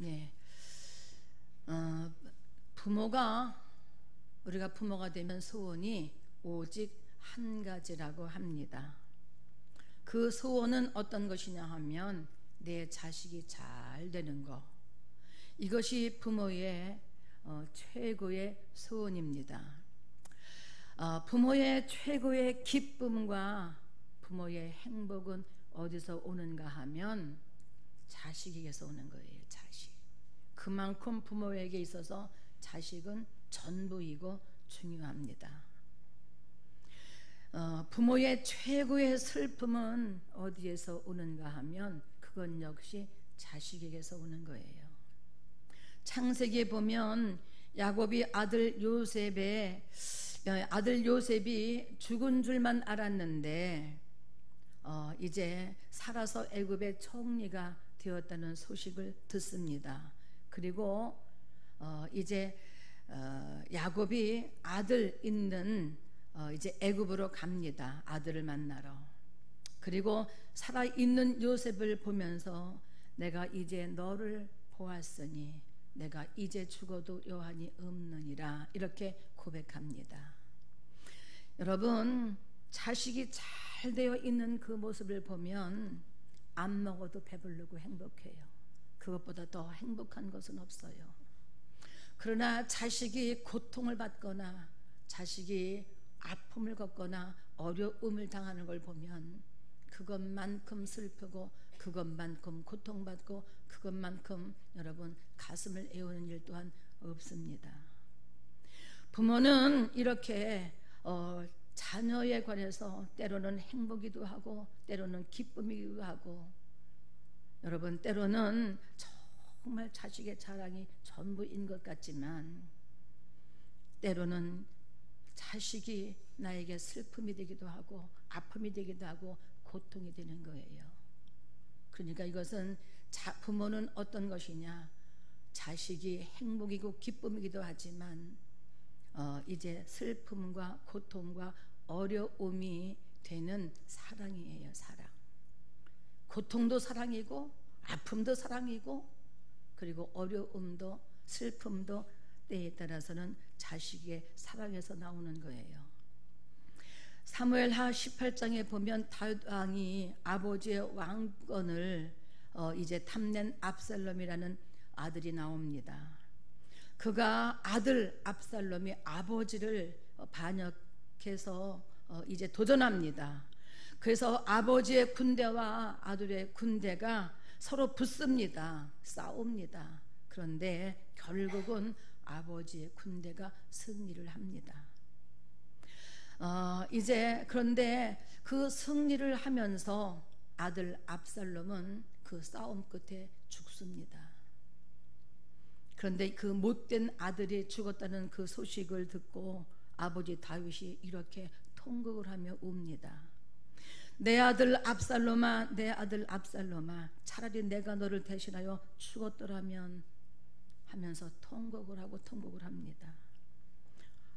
네. 우리가 부모가 되면 소원이 오직 한 가지라고 합니다. 그 소원은 어떤 것이냐 하면 내 자식이 잘 되는 것. 이것이 부모의 최고의 소원입니다. 부모의 최고의 기쁨과 부모의 행복은 어디서 오는가 하면 자식에게서 오는 거예요. 자식. 그만큼 부모에게 있어서 자식은 전부이고 중요합니다. 부모의 최고의 슬픔은 어디에서 오는가 하면 그건 역시 자식에게서 오는 거예요. 창세기에 보면 야곱이 아들 요셉이 죽은 줄만 알았는데 이제 살아서 애굽의 총리가 되었다는 소식을 듣습니다. 그리고 이제 야곱이 아들 있는 이제 애굽으로 갑니다. 아들을 만나러. 그리고 살아있는 요셉을 보면서 내가 이제 너를 보았으니 내가 이제 죽어도 여한이 없느니라 이렇게 고백합니다. 여러분, 자식이 잘 되어 있는 그 모습을 보면 안 먹어도 배부르고 행복해요. 그것보다 더 행복한 것은 없어요. 그러나 자식이 고통을 받거나 자식이 아픔을 겪거나 어려움을 당하는 걸 보면 그것만큼 슬프고 그것만큼 고통받고 그것만큼 여러분 가슴을 애우는 일 또한 없습니다. 부모는 이렇게 자녀에 관해서 때로는 행복이기도 하고 때로는 기쁨이기도 하고 여러분 때로는 정말 자식의 자랑이 전부인 것 같지만 때로는 자식이 나에게 슬픔이 되기도 하고 아픔이 되기도 하고 고통이 되는 거예요. 그러니까 이것은 부모는 어떤 것이냐, 자식이 행복이고 기쁨이기도 하지만 이제 슬픔과 고통과 어려움이 되는 사랑이에요. 사랑. 고통도 사랑이고 아픔도 사랑이고 그리고 어려움도 슬픔도 때에 따라서는 자식의 사랑에서 나오는 거예요. 사무엘하 18장에 보면 다윗 왕이 아버지의 왕권을 이제 탐낸 압살롬이라는 아들이 나옵니다. 그가 아들 압살롬이 아버지를 반역해서 이제 도전합니다. 그래서 아버지의 군대와 아들의 군대가 서로 붙습니다. 싸웁니다. 그런데 결국은 아버지의 군대가 승리를 합니다. 그런데 그 승리를 하면서 아들 압살롬은 그 싸움 끝에 죽습니다. 그런데 그 못된 아들이 죽었다는 그 소식을 듣고 아버지 다윗이 이렇게 통곡을 하며 웁니다. 내 아들 압살롬아, 내 아들 압살롬아, 차라리 내가 너를 대신하여 죽었더라면 하면서 통곡을 합니다.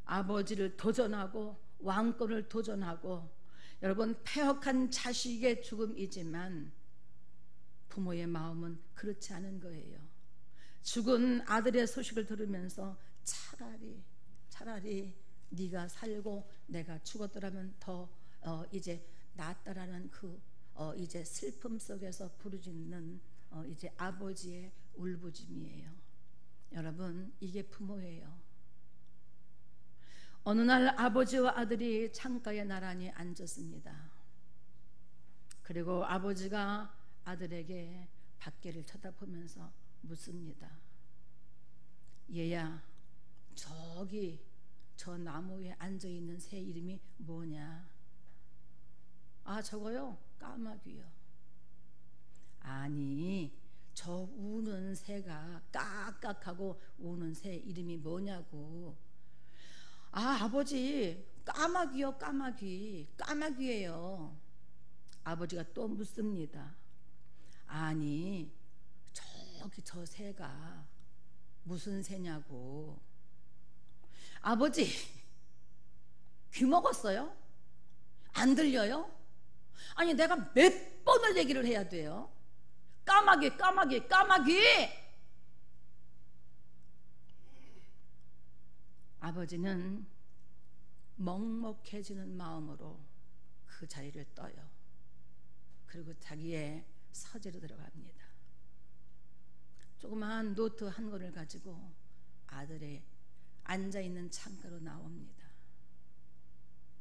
아버지를 도전하고 왕권을 도전하고 여러분 패역한 자식의 죽음이지만 부모의 마음은 그렇지 않은 거예요. 죽은 아들의 소식을 들으면서 차라리 네가 살고 내가 죽었더라면 더 이제 낫다라는 그 이제 슬픔 속에서 부르짖는 이제 아버지의 울부짖음이에요. 여러분, 이게 부모예요. 어느 날 아버지와 아들이 창가에 나란히 앉았습니다. 그리고 아버지가 아들에게 밖에를 쳐다보면서 묻습니다. 얘야, 저기 저 나무에 앉아있는 새 이름이 뭐냐? 아, 저거요? 까마귀요. 아니, 저 우는 새가 깍깍하고 우는 새 이름이 뭐냐고. 아, 아버지, 까마귀요, 까마귀예요. 아버지가 또 묻습니다. 아니, 저기 저 새가 무슨 새냐고. 아버지, 귀 먹었어요? 안 들려요? 아니, 내가 몇 번을 얘기를 해야 돼요? 까마귀! 아버지는 먹먹해지는 마음으로 그 자리를 떠요. 그리고 자기의 서재로 들어갑니다. 조그마한 노트 한 권을 가지고 아들의 앉아있는 창가로 나옵니다.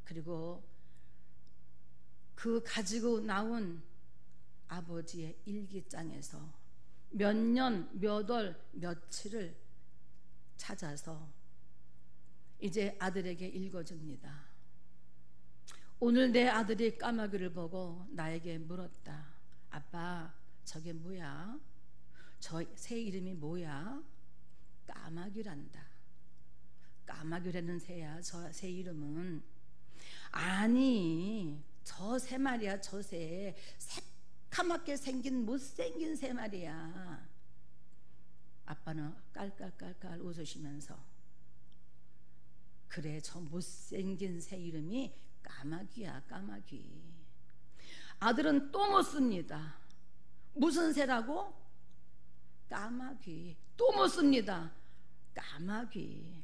그리고 그 가지고 나온 아버지의 일기장에서 몇 년, 몇 월, 며칠을 찾아서 이제 아들에게 읽어줍니다. 오늘 내 아들이 까마귀를 보고 나에게 물었다. 아빠, 저게 뭐야? 저 새 이름이 뭐야? 까마귀란다. 까마귀라는 새야. 저 새 이름은. 아니, 저 새 말이야. 저 새 새카맣게 생긴 못생긴 새 말이야. 아빠는 깔깔깔깔 웃으시면서 그래, 저 못생긴 새 이름이 까마귀야. 까마귀. 아들은 또 묻습니다. 무슨 새라고? 까마귀. 또 묻습니다. 까마귀.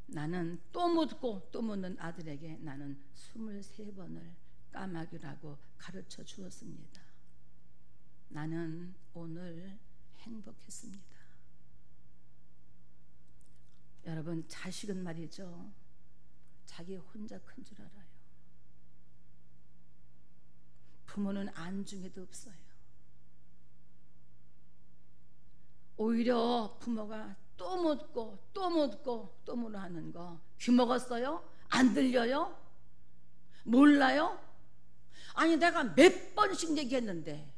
나는 또 묻고 또 묻는 아들에게 나는 23번을 까마귀라고 가르쳐 주었습니다. 나는 오늘 행복했습니다. 여러분, 자식은 말이죠, 자기 혼자 큰 줄 알아요. 부모는 안중에도 없어요. 오히려 부모가 또 묻고 또 묻고 또 묻어 하는 거 귀먹었어요? 안 들려요? 몰라요? 아니, 내가 몇 번씩 얘기했는데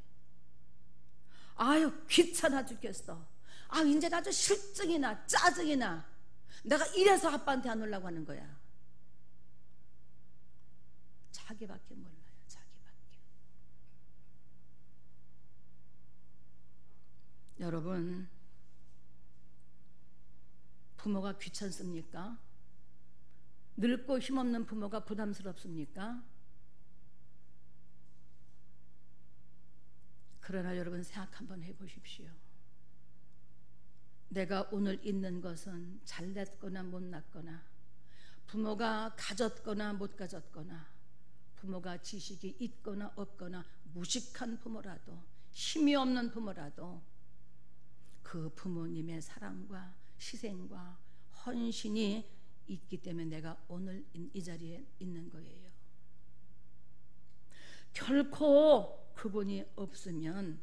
아유 귀찮아 죽겠어. 아, 이제 아주 실증이 나, 짜증이 나. 내가 이래서 아빠한테 안 오려고 하는 거야. 자기밖에 몰라요. 자기밖에. 여러분, 부모가 귀찮습니까? 늙고 힘없는 부모가 부담스럽습니까? 그러나 여러분, 생각 한번 해보십시오. 내가 오늘 있는 것은 잘났거나 못났거나, 부모가 가졌거나 못 가졌거나, 부모가 지식이 있거나 없거나, 무식한 부모라도, 힘이 없는 부모라도 그 부모님의 사랑과 희생과 헌신이 있기 때문에 내가 오늘 이 자리에 있는 거예요. 결코 그분이 없으면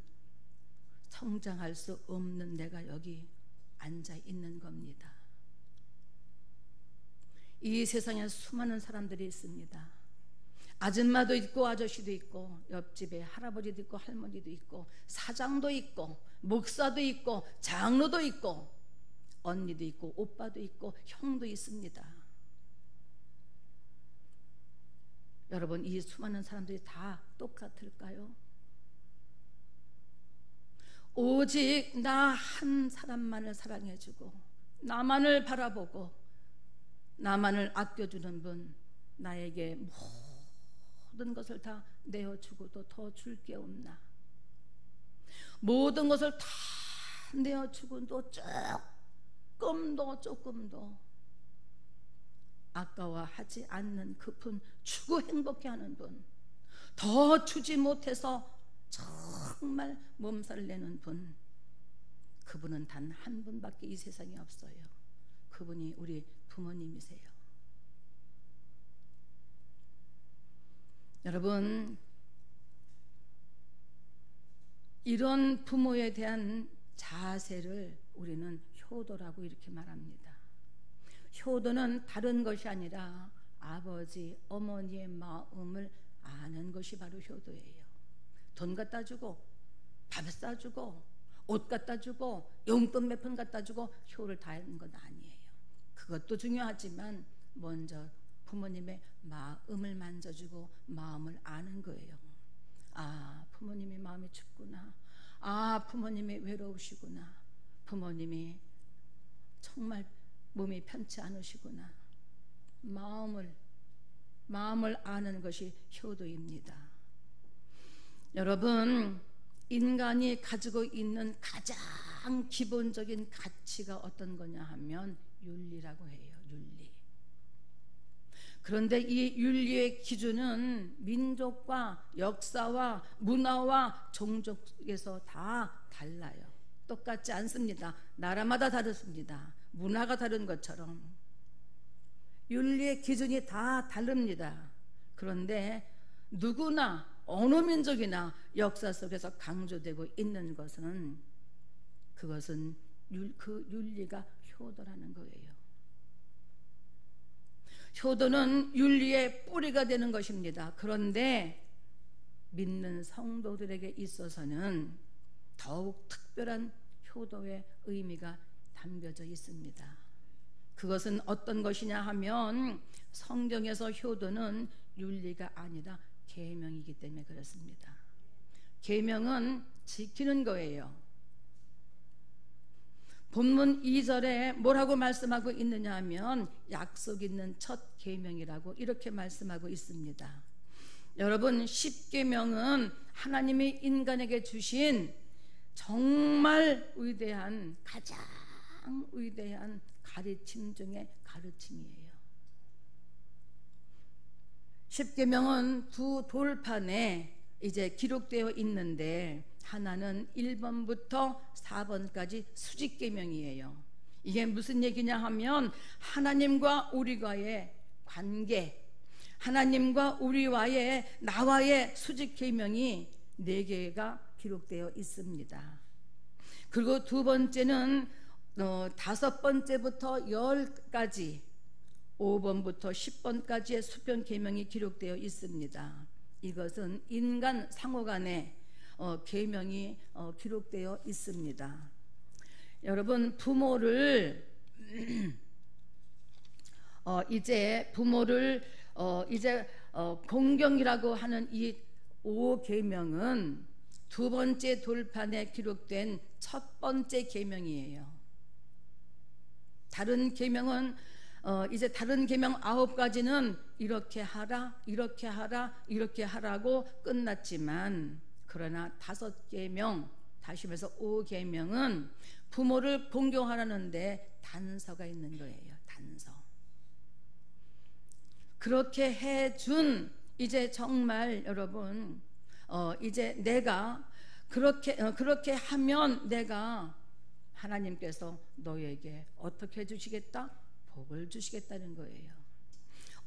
성장할 수 없는 내가 여기 앉아 있는 겁니다. 이 세상에 수많은 사람들이 있습니다. 아줌마도 있고 아저씨도 있고 옆집에 할아버지도 있고 할머니도 있고 사장도 있고 목사도 있고 장로도 있고 언니도 있고 오빠도 있고 형도 있습니다. 여러분, 이 수많은 사람들이 다 똑같을까요? 오직 나 한 사람만을 사랑해주고 나만을 바라보고 나만을 아껴주는 분, 나에게 모든 것을 다 내어주고도 더 줄 게 없나? 모든 것을 다 내어주고도 조금도 아까워하지 않는 그분, 주고 행복해하는 분, 더 주지 못해서 정말 몸살을 내는 분, 그분은 단 한 분밖에 이 세상에 없어요. 그분이 우리 부모님이세요. 여러분, 이런 부모에 대한 자세를 우리는 효도라고 이렇게 말합니다. 효도는 다른 것이 아니라 아버지, 어머니의 마음을 아는 것이 바로 효도예요. 돈 갖다 주고 밥 사주고 옷 갖다 주고 용돈 몇 푼 갖다 주고 효를 다하는 건 아니에요. 그것도 중요하지만 먼저 부모님의 마음을 만져주고 마음을 아는 거예요. 아, 부모님의 마음이 춥구나. 아, 부모님이 외로우시구나. 부모님이 정말 몸이 편치 않으시구나. 마음을 아는 것이 효도입니다. 여러분, 인간이 가지고 있는 가장 기본적인 가치가 어떤 거냐 하면 윤리라고 해요. 윤리. 그런데 이 윤리의 기준은 민족과 역사와 문화와 종족에서 다 달라요. 똑같지 않습니다. 나라마다 다릅니다. 문화가 다른 것처럼 윤리의 기준이 다 다릅니다. 그런데 누구나 어느 민족이나 역사 속에서 강조되고 있는 것은 그것은 그 윤리가 효도라는 거예요. 효도는 윤리의 뿌리가 되는 것입니다. 그런데 믿는 성도들에게 있어서는 더욱 특별한 효도의 의미가 담겨져 있습니다. 그것은 어떤 것이냐 하면 성경에서 효도는 윤리가 아니라 계명이기 때문에 그렇습니다. 계명은 지키는 거예요. 본문 2절에 뭐라고 말씀하고 있느냐 하면 약속 있는 첫 계명이라고 이렇게 말씀하고 있습니다. 여러분, 십계명은 하나님이 인간에게 주신 정말 위대한, 가장 위대한 가르침 중에 가르침이에요. 십계명은 두 돌판에 이제 기록되어 있는데 하나는 1번부터 4번까지 수직계명이에요. 이게 무슨 얘기냐 하면 하나님과 우리와의 관계, 하나님과 우리와의 나와의 수직계명이 4개가 기록되어 있습니다. 그리고 두 번째는 5번째부터 10까지 5번부터 10번까지의 수평 계명이 기록되어 있습니다. 이것은 인간 상호 간의 계명이 기록되어 있습니다. 여러분, 부모를 공경이라고 하는 이 5계명은 두 번째 돌판에 기록된 첫 번째 계명이에요. 다른 계명은 다른 계명 9가지는 이렇게 하라, 이렇게 하라, 이렇게 하라고 끝났지만, 그러나 5계명, 다시 말해서 5계명은 부모를 공경하라는데 단서가 있는 거예요. 단서. 그렇게 해준 이제 정말 여러분, 이제 내가 그렇게 하면 내가 하나님께서 너에게 어떻게 해주시겠다? 복을 주시겠다는 거예요.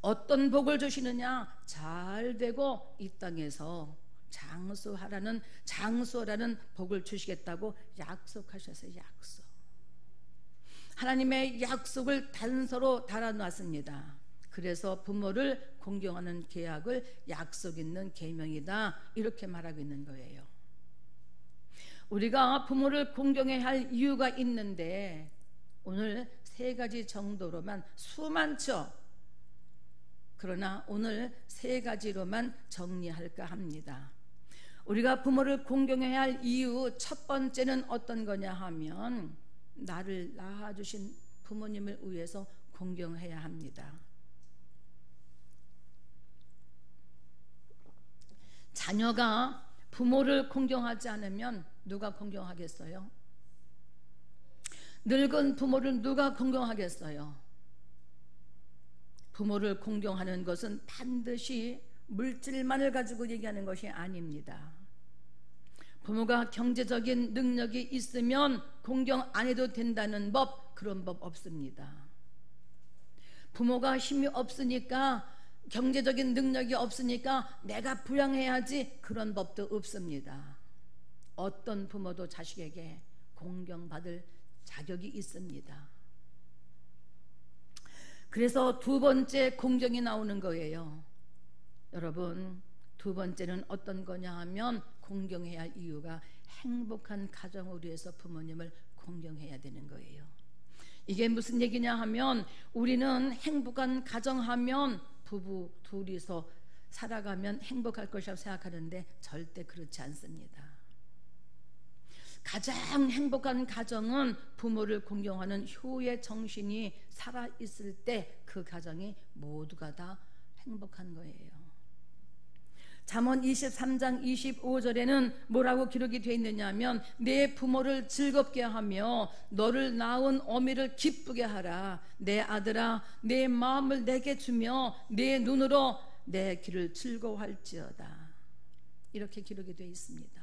어떤 복을 주시느냐? 잘 되고 이 땅에서 장수라는 복을 주시겠다고 약속하셨어요. 약속. 하나님의 약속을 단서로 달아놨습니다. 그래서 부모를 공경하는 계약을 약속 있는 계명이다, 이렇게 말하고 있는 거예요. 우리가 부모를 공경해야 할 이유가 있는데 오늘 3가지 정도로만, 수많죠. 그러나 오늘 3가지로만 정리할까 합니다. 우리가 부모를 공경해야 할 이유 첫 번째는 어떤 거냐 하면 나를 낳아주신 부모님을 위해서 공경해야 합니다. 자녀가 부모를 공경하지 않으면 누가 공경하겠어요? 늙은 부모를 누가 공경하겠어요? 부모를 공경하는 것은 반드시 물질만을 가지고 얘기하는 것이 아닙니다. 부모가 경제적인 능력이 있으면 공경 안 해도 된다는 법, 그런 법 없습니다. 부모가 힘이 없으니까, 경제적인 능력이 없으니까 내가 부양해야지, 그런 법도 없습니다. 어떤 부모도 자식에게 공경받을 자격이 있습니다. 그래서 두 번째 공경이 나오는 거예요. 여러분, 두 번째는 어떤 거냐 하면 공경해야 할 이유가 행복한 가정을 위해서 부모님을 공경해야 되는 거예요. 이게 무슨 얘기냐 하면 우리는 행복한 가정하면 부부 둘이서 살아가면 행복할 것이라고 생각하는데 절대 그렇지 않습니다. 가장 행복한 가정은 부모를 공경하는 효의 정신이 살아있을 때 그 가정이 모두가 다 행복한 거예요. 잠언 23장 25절에는 뭐라고 기록이 되어 있느냐 하면 내 부모를 즐겁게 하며 너를 낳은 어미를 기쁘게 하라. 내 아들아 내 마음을 내게 주며 내 눈으로 내 길을 즐거워할지어다. 이렇게 기록이 되어 있습니다.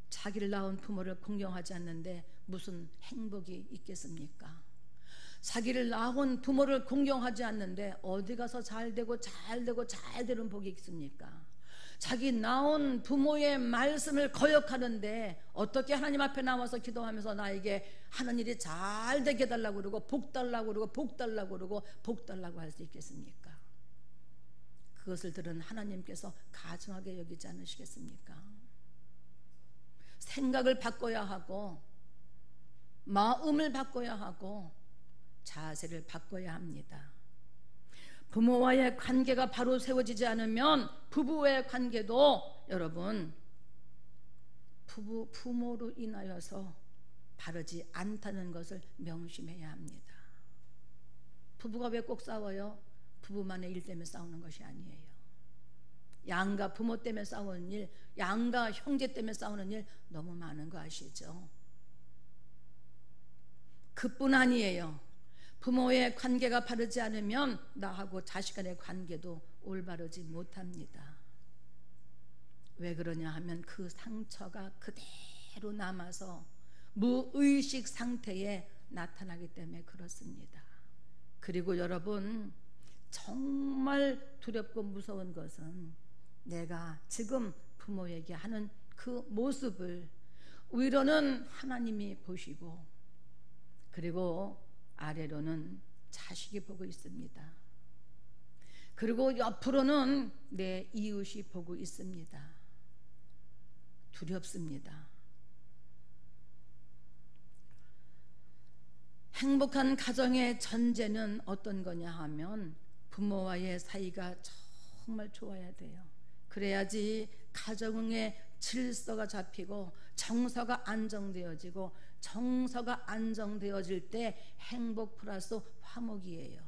자기를 낳은 부모를 공경하지 않는데 무슨 행복이 있겠습니까? 자기를 낳은 부모를 공경하지 않는데 어디 가서 잘 되고 되는 복이 있습니까? 자기 낳은 부모의 말씀을 거역하는데 어떻게 하나님 앞에 나와서 기도하면서 나에게 하는 일이 잘 되게 해달라고 그러고 복 달라고 그러고 복 달라고 그러고 복 달라고 할 수 있겠습니까? 그것을 들은 하나님께서 가증하게 여기지 않으시겠습니까? 생각을 바꿔야 하고 마음을 바꿔야 하고 자세를 바꿔야 합니다. 부모와의 관계가 바로 세워지지 않으면 부부의 관계도 여러분 부모로 인하여서 바르지 않다는 것을 명심해야 합니다. 부부가 왜 꼭 싸워요? 부부만의 일 때문에 싸우는 것이 아니에요. 양가 부모 때문에 싸우는 일, 양가 형제 때문에 싸우는 일 너무 많은 거 아시죠? 그뿐 아니에요. 부모의 관계가 바르지 않으면 나하고 자식 간의 관계도 올바르지 못합니다. 왜 그러냐 하면 그 상처가 그대로 남아서 무의식 상태에 나타나기 때문에 그렇습니다. 그리고 여러분 정말 두렵고 무서운 것은 내가 지금 부모에게 하는 그 모습을 위로는 하나님이 보시고 그리고 아래로는 자식이 보고 있습니다. 그리고 옆으로는 내 이웃이 보고 있습니다. 두렵습니다. 행복한 가정의 전제는 어떤 거냐 하면 부모와의 사이가 정말 좋아야 돼요. 그래야지 가정의 질서가 잡히고 정서가 안정되어지고 정서가 안정되어질 때 행복 플러스 화목이에요.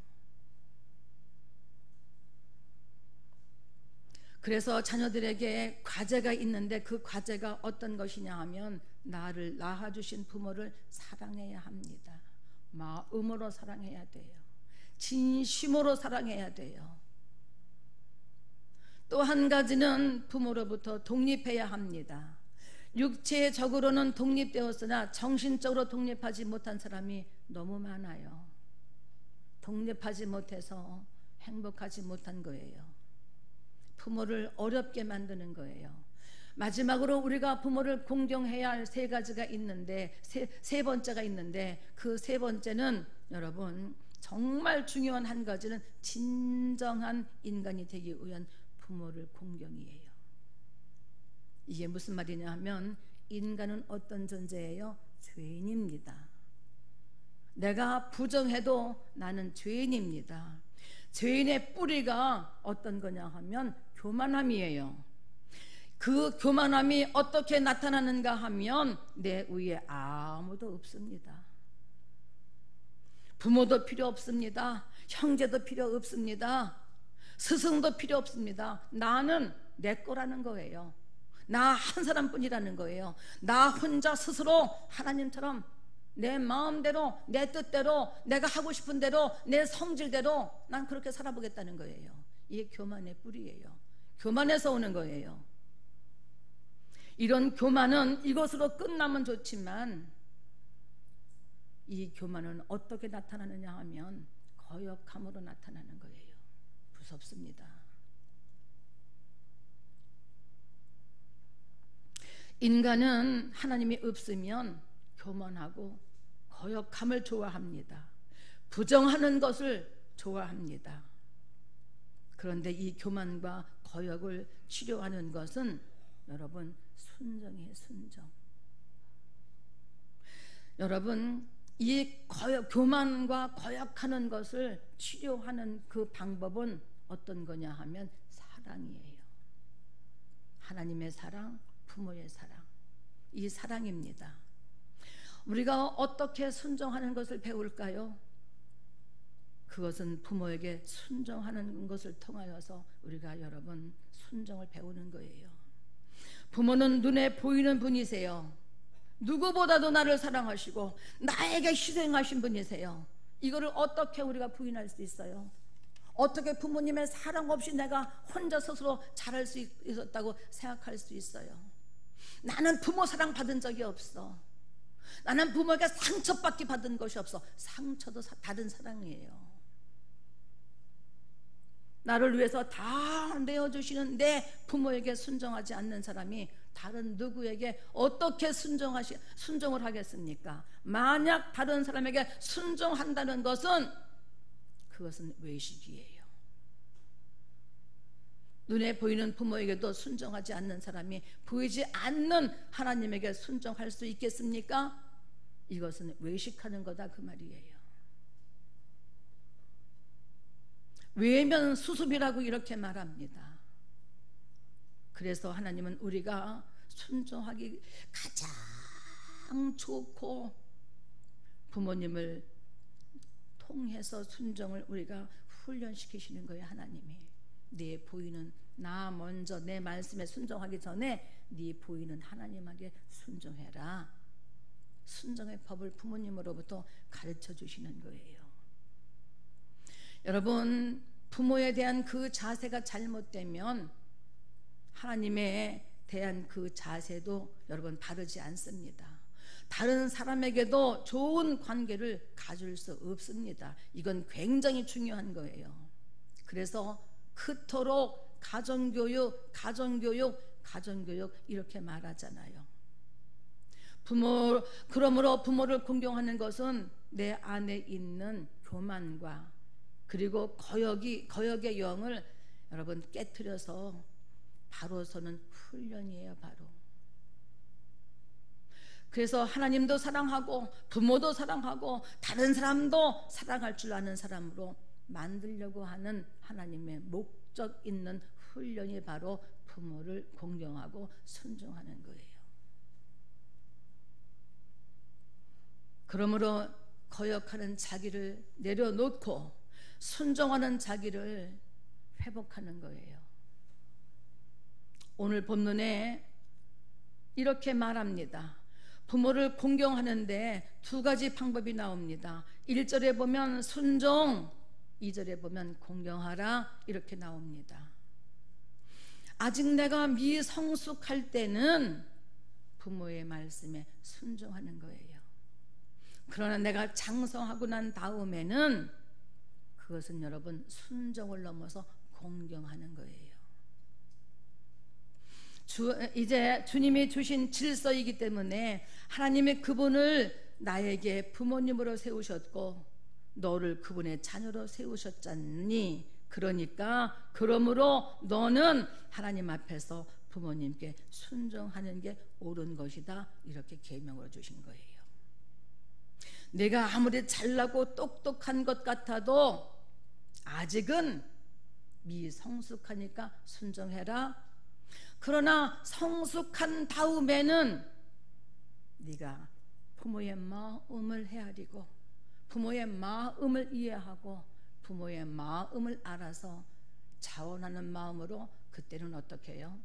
그래서 자녀들에게 과제가 있는데 그 과제가 어떤 것이냐 하면 나를 낳아주신 부모를 사랑해야 합니다. 마음으로 사랑해야 돼요. 진심으로 사랑해야 돼요. 또 한 가지는 부모로부터 독립해야 합니다. 육체적으로는 독립되었으나 정신적으로 독립하지 못한 사람이 너무 많아요. 독립하지 못해서 행복하지 못한 거예요. 부모를 어렵게 만드는 거예요. 마지막으로 우리가 부모를 공경해야 할 세 가지가 있는데 세 번째가 있는데 그 세 번째는 여러분 정말 중요한 한 가지는 진정한 인간이 되기 위한 부모를 공경이에요. 이게 무슨 말이냐 하면 인간은 어떤 존재예요? 죄인입니다. 내가 부정해도 나는 죄인입니다. 죄인의 뿌리가 어떤 거냐 하면 교만함이에요. 그 교만함이 어떻게 나타나는가 하면 내 위에 아무도 없습니다. 부모도 필요 없습니다. 형제도 필요 없습니다. 스승도 필요 없습니다. 나는 내 거라는 거예요. 나 한 사람뿐이라는 거예요. 나 혼자 스스로 하나님처럼 내 마음대로 내 뜻대로 내가 하고 싶은 대로 내 성질대로 난 그렇게 살아보겠다는 거예요. 이게 교만의 뿌리예요. 교만에서 오는 거예요. 이런 교만은 이것으로 끝나면 좋지만 이 교만은 어떻게 나타나느냐 하면 거역함으로 나타나는 거예요. 무섭습니다. 인간은 하나님이 없으면 교만하고 거역함을 좋아합니다. 부정하는 것을 좋아합니다. 그런데 이 교만과 거역을 치료하는 것은 여러분 순정이에요. 순정. 여러분 이 교만과 거역하는 것을 치료하는 그 방법은 어떤 거냐 하면 사랑이에요. 하나님의 사랑, 부모의 사랑, 이 사랑입니다. 우리가 어떻게 순종하는 것을 배울까요? 그것은 부모에게 순종하는 것을 통하여서 우리가 여러분 순종을 배우는 거예요. 부모는 눈에 보이는 분이세요. 누구보다도 나를 사랑하시고 나에게 희생하신 분이세요. 이거를 어떻게 우리가 부인할 수 있어요? 어떻게 부모님의 사랑 없이 내가 혼자 스스로 잘할 수 있었다고 생각할 수 있어요? 나는 부모 사랑 받은 적이 없어. 나는 부모에게 상처받기 받은 것이 없어. 상처도 받은 사랑이에요. 나를 위해서 다 내어주시는 내 부모에게 순종하지 않는 사람이 다른 누구에게 어떻게 순종을 하겠습니까? 만약 다른 사람에게 순종한다는 것은 그것은 외식이에요. 눈에 보이는 부모에게도 순종하지 않는 사람이 보이지 않는 하나님에게 순종할 수 있겠습니까? 이것은 외식하는 거다 그 말이에요. 외면 수습이라고 이렇게 말합니다. 그래서 하나님은 우리가 순종하기 가장 좋고 부모님을 통해서 순종을 우리가 훈련시키시는 거예요. 하나님이 네 보이는 나 먼저 내 말씀에 순종하기 전에 네 보이는 하나님에게 순종해라. 순종의 법을 부모님으로부터 가르쳐 주시는 거예요. 여러분, 부모에 대한 그 자세가 잘못되면 하나님에 대한 그 자세도 여러분 바르지 않습니다. 다른 사람에게도 좋은 관계를 가질 수 없습니다. 이건 굉장히 중요한 거예요. 그래서 그토록 가정교육 이렇게 말하잖아요. 그러므로 부모를 공경하는 것은 내 안에 있는 교만과 그리고 거역의 영을 여러분 깨트려서 바로 서는 훈련이에요. 바로. 그래서 하나님도 사랑하고 부모도 사랑하고 다른 사람도 사랑할 줄 아는 사람으로 만들려고 하는 하나님의 목적 있는 훈련이 바로 부모를 공경하고 순종하는 거예요. 그러므로 거역하는 자기를 내려놓고 순종하는 자기를 회복하는 거예요. 오늘 본문에 이렇게 말합니다. 부모를 공경하는데 두 가지 방법이 나옵니다. 1절에 보면 순종, 2절에 보면 공경하라 이렇게 나옵니다. 아직 내가 미성숙할 때는 부모의 말씀에 순종하는 거예요. 그러나 내가 장성하고 난 다음에는 그것은 여러분 순종을 넘어서 공경하는 거예요. 이제 주님이 주신 질서이기 때문에 하나님의 그분을 나에게 부모님으로 세우셨고 너를 그분의 자녀로 세우셨잖니. 그러니까 그러므로 너는 하나님 앞에서 부모님께 순종하는 게 옳은 것이다. 이렇게 계명을 주신 거예요. 내가 아무리 잘나고 똑똑한 것 같아도 아직은 미성숙하니까 순종해라. 그러나 성숙한 다음에는 네가 부모의 마음을 헤아리고 부모의 마음을 이해하고 부모의 마음을 알아서 자원하는 마음으로 그때는 어떻게 해요?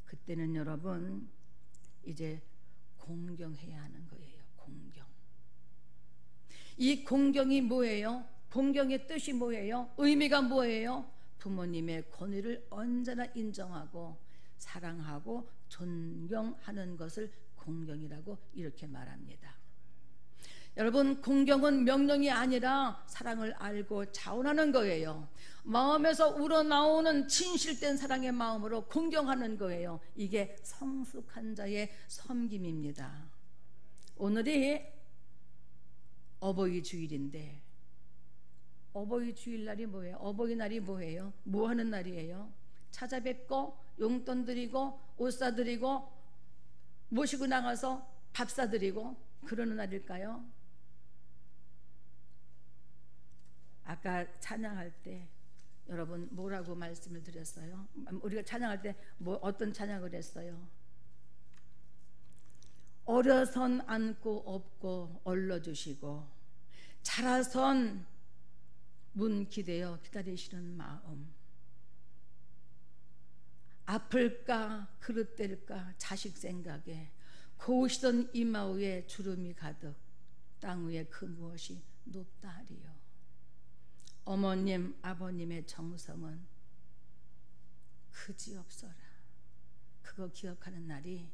그때는 여러분 이제 공경해야 하는 거예요. 공경. 이 공경이 뭐예요? 공경의 뜻이 뭐예요? 의미가 뭐예요? 부모님의 권위를 언제나 인정하고 사랑하고 존경하는 것을 공경이라고 이렇게 말합니다. 여러분, 공경은 명령이 아니라 사랑을 알고 자원하는 거예요. 마음에서 우러나오는 진실된 사랑의 마음으로 공경하는 거예요. 이게 성숙한 자의 섬김입니다. 오늘이 어버이 주일인데 어버이 주일날이 뭐예요? 어버이날이 뭐예요? 뭐 하는 날이에요? 찾아뵙고 용돈 드리고 옷 사드리고 모시고 나가서 밥 사드리고 그러는 날일까요? 아까 찬양할 때 여러분 뭐라고 말씀을 드렸어요? 우리가 찬양할 때 뭐 어떤 찬양을 했어요? 어려선 안고 업고 얼러주시고 자라선 문 기대어 기다리시는 마음, 아플까 그릇될까 자식 생각에 고우시던 이마 위에 주름이 가득 땅 위에 그 무엇이 높다 하리요. 어머님 아버님의 정성은 그지없어라. 그거 기억하는 날이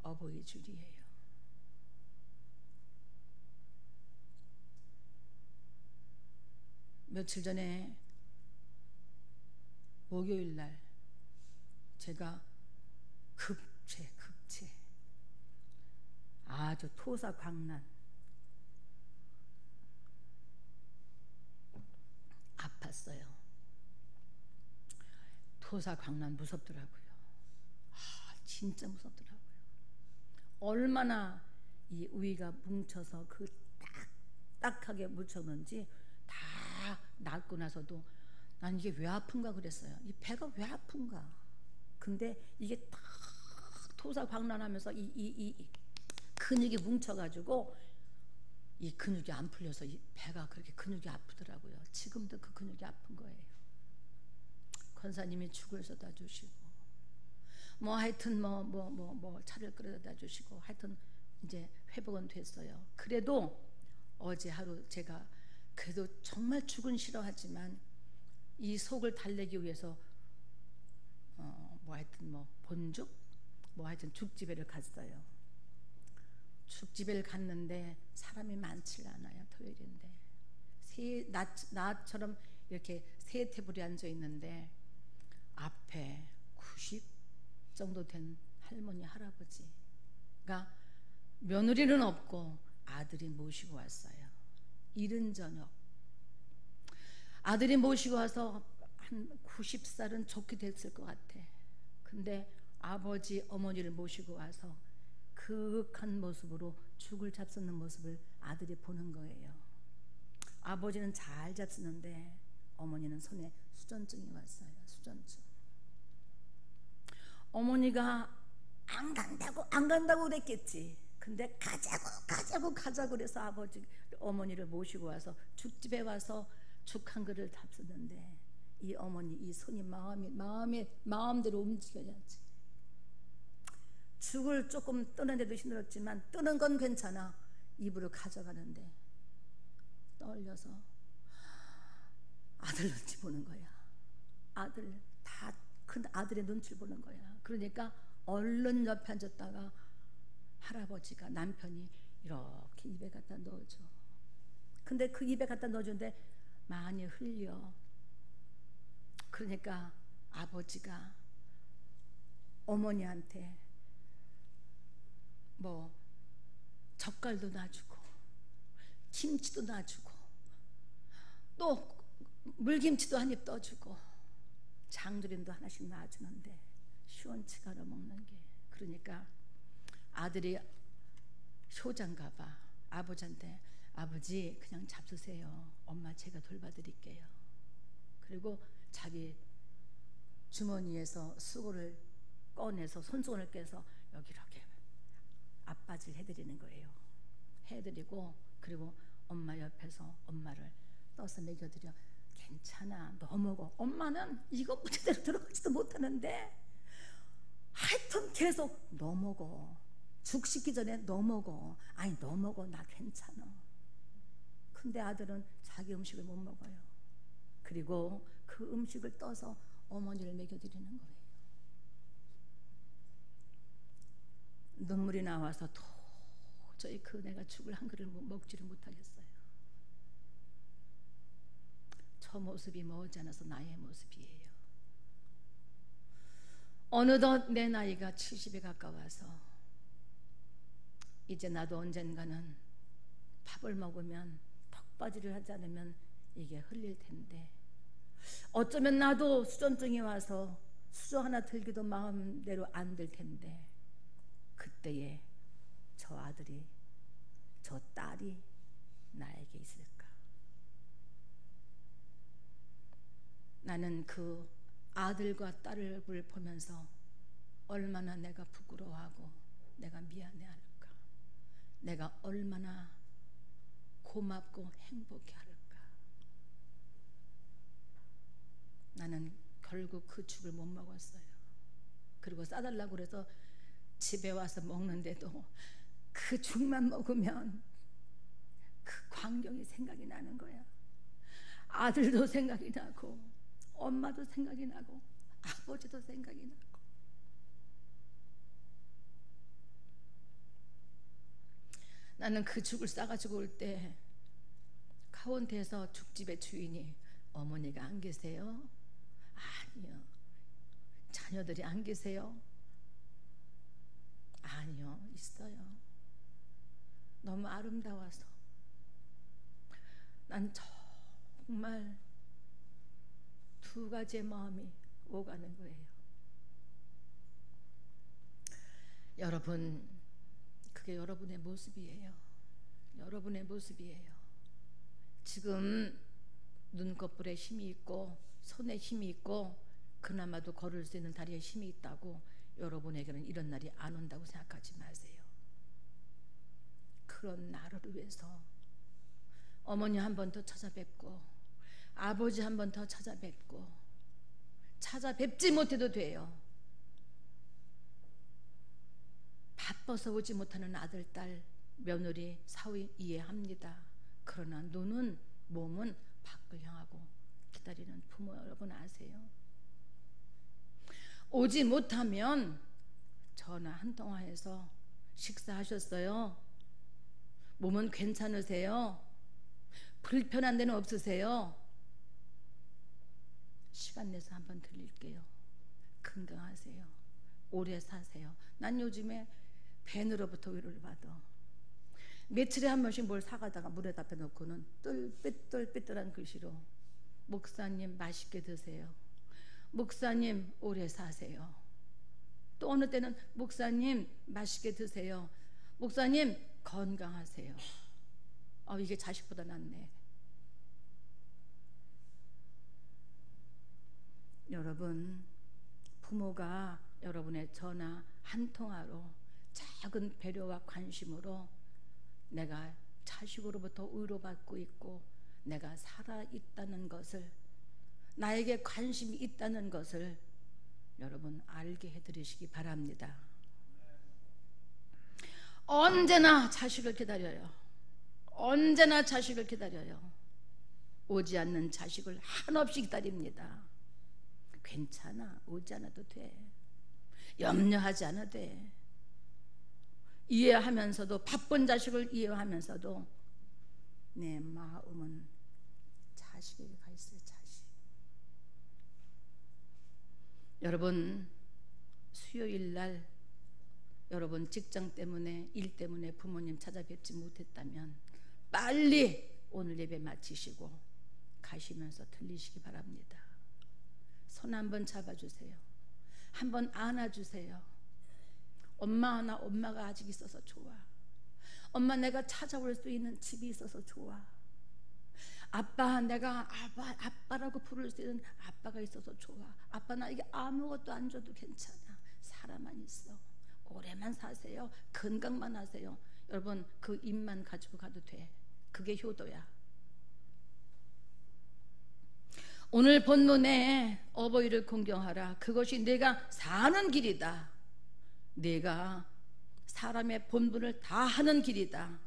어버이 줄이에요. 며칠 전에 목요일 날 제가 급체 아주 토사광난 아팠어요. 토사광난 무섭더라고요. 진짜 무섭더라고요. 얼마나 이 위가 뭉쳐서 그 딱딱하게 묻혔는지 다 낫고 나서도 난 이게 왜 아픈가 그랬어요. 이 배가 왜 아픈가. 근데 이게 딱 토사광난하면서 이 근육이 뭉쳐가지고 이 근육이 안 풀려서 이 배가 그렇게 근육이 아프더라고요. 지금도 그 근육이 아픈 거예요. 권사님이 죽을 쏟아 주시고 뭐 하여튼 뭐 차를 끓여다 주시고 하여튼 이제 회복은 됐어요. 그래도 어제 하루 제가 그래도 정말 죽은 싫어하지만 이 속을 달래기 위해서 뭐 하여튼 뭐 본죽 뭐 하여튼 죽집에를 갔어요. 죽집에를 갔는데 사람이 많지 않아요. 토요일인데 나처럼 이렇게 세 테이블이 앉아 있는데 앞에 90 정도 된 할머니 할아버지가 며느리는 없고 아들이 모시고 왔어요. 이른 저녁 아들이 모시고 와서 한 90살은 좋게 됐을 것 같아. 근데 아버지 어머니를 모시고 와서 그윽한 모습으로 죽을 잡수는 모습을 아들이 보는 거예요. 아버지는 잘 잡수는데 어머니는 손에 수전증이 왔어요. 수전증. 어머니가 안 간다고 그랬겠지. 근데 가자고 그래서 어머니를 모시고 와서 죽집에 와서 죽 한 그릇을 잡수는데 이 어머니 이 손이 마음대로 움직여야지. 죽을 조금 뜨는데도 힘들었지만 뜨는 건 괜찮아. 입으로 가져가는데 떨려서 아들 눈치 보는 거야. 큰 아들의 눈치를 보는 거야. 그러니까 얼른 옆에 앉았다가 할아버지가 남편이 이렇게 입에 갖다 넣어줘. 근데 그 입에 갖다 넣어주는데 많이 흘려. 그러니까 아버지가 어머니한테 뭐 젓갈도 놔주고 김치도 놔주고 또 물김치도 한 입 떠주고 장조림도 하나씩 놔주는데 시원치가 않아 먹는 게. 그러니까 아들이 효자인가 봐. 아버지한테 아버지 그냥 잡수세요. 엄마 제가 돌봐드릴게요. 그리고 자기 주머니에서 수고를 꺼내서 손수건을 깨서 여기 이렇게 앞바지를 해드리는 거예요. 해드리고 그리고 엄마 옆에서 엄마를 떠서 먹여드려. 괜찮아 너 먹어. 엄마는 이거 제대로 들어가지도 못하는데 하여튼 계속 너 먹어. 죽 식기 전에 너 먹어. 아니 너 먹어 나 괜찮아. 근데 아들은 자기 음식을 못 먹어요. 그리고 그 음식을 떠서 어머니를 먹여드리는 거예요. 눈물이 나와서 도저히 내가 죽을 한 그릇 먹지를 못하겠어요. 저 모습이 머지않아서 나의 모습이에요. 어느덧 내 나이가 70에 가까워서 이제 나도 언젠가는 밥을 먹으면 턱받이를 하지 않으면 이게 흘릴 텐데 어쩌면 나도 수전증이 와서 수저 하나 들기도 마음대로 안 될 텐데 그때에 저 아들이 저 딸이 나에게 있을까? 나는 그 아들과 딸을 보면서 얼마나 내가 부끄러워하고 내가 미안해할까? 내가 얼마나 고맙고 행복해 할까? 나는 결국 그 죽을 못 먹었어요. 그리고 싸달라고 그래서 집에 와서 먹는데도 그 죽만 먹으면 그 광경이 생각이 나는 거야. 아들도 생각이 나고 엄마도 생각이 나고 아버지도 생각이 나고. 나는 그 죽을 싸가지고 올 때 카운트에서 죽집의 주인이 어머니가 안 계세요? 아니요. 자녀들이 안 계세요? 아니요, 있어요. 너무 아름다워서 난 정말 두 가지의 마음이 오가는 거예요. 여러분, 그게 여러분의 모습이에요. 여러분의 모습이에요. 지금 눈꺼풀에 힘이 있고 손에 힘이 있고 그나마도 걸을 수 있는 다리에 힘이 있다고 여러분에게는 이런 날이 안 온다고 생각하지 마세요. 그런 나를 위해서 어머니 한 번 더 찾아뵙고 아버지 한 번 더 찾아뵙고 찾아뵙지 못해도 돼요. 바빠서 오지 못하는 아들, 딸, 며느리, 사위 이해합니다. 그러나 눈은 몸은 밖을 향하고 기다리는 부모 여러분 아세요? 오지 못하면 전화 한 통화해서 식사하셨어요? 몸은 괜찮으세요? 불편한 데는 없으세요? 시간 내서 한번 들릴게요. 건강하세요. 오래 사세요. 난 요즘에 벤으로부터 위로를 받아. 며칠에 한 번씩 뭘 사가다가 물에다 빼놓고는 똘삐뚤삐뚤한 글씨로 목사님 맛있게 드세요. 목사님 오래 사세요. 또 어느 때는 목사님 맛있게 드세요. 목사님 건강하세요. 이게 자식보다 낫네. 여러분, 부모가 여러분의 전화 한 통화로 작은 배려와 관심으로 내가 자식으로부터 위로받고 있고 내가 살아있다는 것을, 나에게 관심이 있다는 것을 여러분 알게 해드리시기 바랍니다. 언제나 자식을 기다려요. 언제나 자식을 기다려요. 오지 않는 자식을 한없이 기다립니다. 괜찮아, 오지 않아도 돼. 염려하지 않아도 돼. 이해하면서도, 바쁜 자식을 이해하면서도 내 마음은 자식에게 가 있어요. 자식. 여러분, 수요일 날 여러분 직장 때문에, 일 때문에 부모님 찾아뵙지 못했다면 빨리 오늘 예배 마치시고 가시면서 들리시기 바랍니다. 손 한번 잡아주세요. 한번 안아주세요. 엄마 하나, 엄마가 아직 있어서 좋아. 엄마, 내가 찾아올 수 있는 집이 있어서 좋아. 아빠, 내가 아빠라고 부를 수 있는 아빠가 있어서 좋아. 아빠, 나에게 아무것도 안 줘도 괜찮아. 살아만 있어. 오래만 사세요. 건강만 하세요. 여러분, 그 입만 가지고 가도 돼. 그게 효도야. 오늘 본문에 어버이를 공경하라. 그것이 내가 사는 길이다. 내가 사람의 본분을 다 하는 길이다.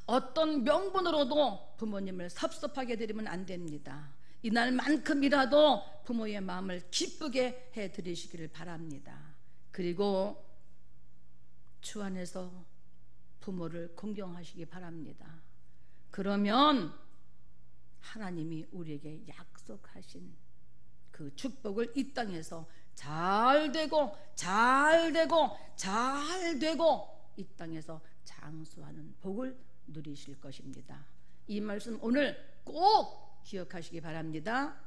어떤 명분으로도 부모님을 섭섭하게 드리면 안 됩니다. 이날만큼이라도 부모의 마음을 기쁘게 해드리시기를 바랍니다. 그리고 주 안에서 부모를 공경하시기 바랍니다. 그러면 하나님이 우리에게 약속하신 그 축복을 이 땅에서 잘 되고 이 땅에서 장수하는 복을 누리실 것입니다. 이 말씀 오늘 꼭 기억하시기 바랍니다.